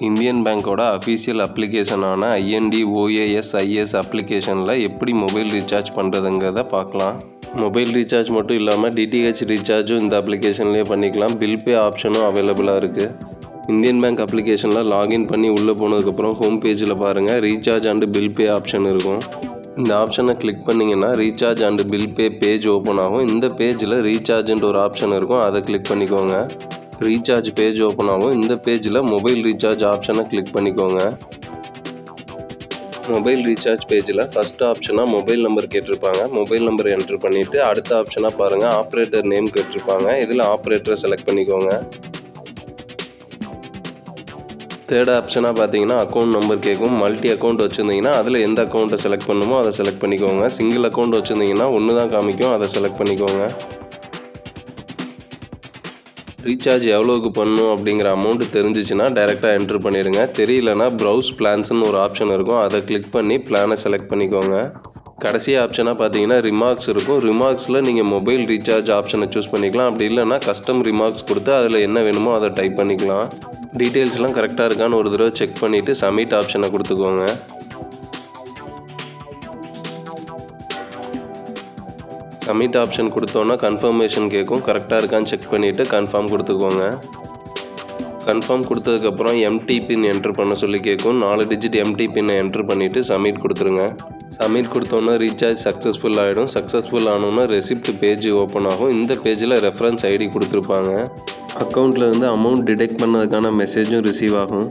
Indian பேங்கோட official அப்ளிகேஷனான INDOASIS அப்ளிகேஷனில் எப்படி மொபைல் ரீசார்ஜ் பண்ணுறதுங்கிறத பார்க்கலாம். மொபைல் ரீசார்ஜ் மட்டும் இல்லாமல் DTH ரீசார்ஜும் இந்த அப்ளிகேஷன்லேயே பண்ணிக்கலாம். பில் பே ஆப்ஷனும் அவைலபிளாக இருக்குது. இந்தியன் பேங்க் அப்ளிகேஷனில் லாகின் பண்ணி உள்ளே போனதுக்கப்புறம் ஹோம் பேஜில் பாருங்கள், recharge and bill Pay option இருக்கும். இந்த ஆப்ஷனை கிளிக் பண்ணிங்கன்னா recharge and bill pay page open ஆகும். இந்த பேஜில் ரீசார்ஜ்ன்ற ஒரு ஆப்ஷன் இருக்கும், அதை கிளிக் பண்ணிக்கோங்க. ரீசார்ஜ் பேஜ் ஓப்பன் ஆகும். இந்த பேஜில் மொபைல் ரீசார்ஜ் ஆப்ஷனை கிளிக் பண்ணிக்கோங்க. மொபைல் ரீசார்ஜ் பேஜில் ஃபஸ்ட் ஆப்ஷனாக மொபைல் நம்பர் கேட்டிருப்பாங்க. மொபைல் நம்பர் என்ட்ரு பண்ணிவிட்டு அடுத்த ஆப்ஷனாக பாருங்கள், ஆப்ரேட்டர் நேம் கேட்டிருப்பாங்க. இதில் ஆப்ரேட்டரை செலக்ட் பண்ணிக்கோங்க. தேர்ட் ஆப்ஷனாக பார்த்தீங்கன்னா அக்கௌண்ட் நம்பர் கேட்கும். மல்டி அக்கௌண்ட் வச்சுருந்தீங்கன்னா அதில் எந்த அக்கௌண்ட்டை செலக்ட் பண்ணுமோ அதை செலக்ட் பண்ணிக்கோங்க. சிங்கிள் அக்கௌண்ட் வச்சுருந்தீங்கன்னா ஒன்று தான் காமிக்கும், அதை செலக்ட் பண்ணிக்கோங்க. ரீசார்ஜ் எவ்வளோக்கு பண்ணணும் அப்படிங்கிற அமௌண்ட்டு தெரிஞ்சிச்சுன்னா டைரெக்டாக என்ட்ரு பண்ணிடுங்க. தெரியலனா ப்ரௌஸ் பிளான்ஸ்னு ஒரு ஆப்ஷன் இருக்கும், அதை கிளிக் பண்ணி பிளானை செலக்ட் பண்ணிக்கோங்க. கடைசி ஆப்ஷனாக பார்த்தீங்கன்னா ரிமார்க்ஸ் இருக்கும். ரிமார்க்ஸில் நீங்கள் மொபைல் ரீசார்ஜ் ஆப்ஷனை சூஸ் பண்ணிக்கலாம். அப்படி இல்லைனா கஸ்டம் ரிமார்க்ஸ் கொடுத்து அதில் என்ன வேணுமோ அதை டைப் பண்ணிக்கலாம். டீட்டெயில்ஸ்லாம் கரெக்டாக இருக்கான்னு ஒரு தடவை செக் பண்ணிவிட்டு சப்மிட் ஆப்ஷனை கொடுத்துக்கோங்க. சப்மிட் ஆப்ஷன் கொடுத்தோன்னா கன்ஃபர்மேஷன் கேட்கும். கரெக்டாக இருக்கான்னு செக் பண்ணிவிட்டு கன்ஃபார்ம் கொடுத்துக்கோங்க. கன்ஃபார்ம் கொடுத்ததுக்கப்புறம் எம்டி பின் என்ட்ரு பண்ண சொல்லி கேட்கும். 4 டிஜிட் எம்டி பின்னை என்ட்ரு பண்ணிவிட்டு சப்மிட் கொடுத்துருங்க. சப்மிட் கொடுத்தோன்னா ரீசார்ஜ் சக்ஸஸ்ஃபுல் ஆகிடும். சக்ஸஸ்ஃபுல் ஆனோன்னா ரெசிப்ட் பேஜ் ஓப்பன் ஆகும். இந்த பேஜில் ரெஃபரன்ஸ் ஐடி கொடுத்துருப்பாங்க. அக்கௌண்ட்டில் இருந்து அமௌண்ட் டிடெக்ட் பண்ணதுக்கான மெசேஜும் ரிசீவ் ஆகும்.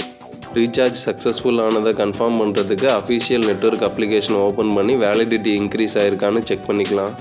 ரீசார்ஜ் சக்ஸஸ்ஃபுல் ஆனதை கன்ஃபார்ம் பண்ணுறதுக்கு அஃபீஷியல் நெட்வொர்க் அப்ளிகேஷன் ஓப்பன் பண்ணி வேலிடிட்டி இன்க்ரீஸ் ஆகிருக்கான்னு செக் பண்ணிக்கலாம்.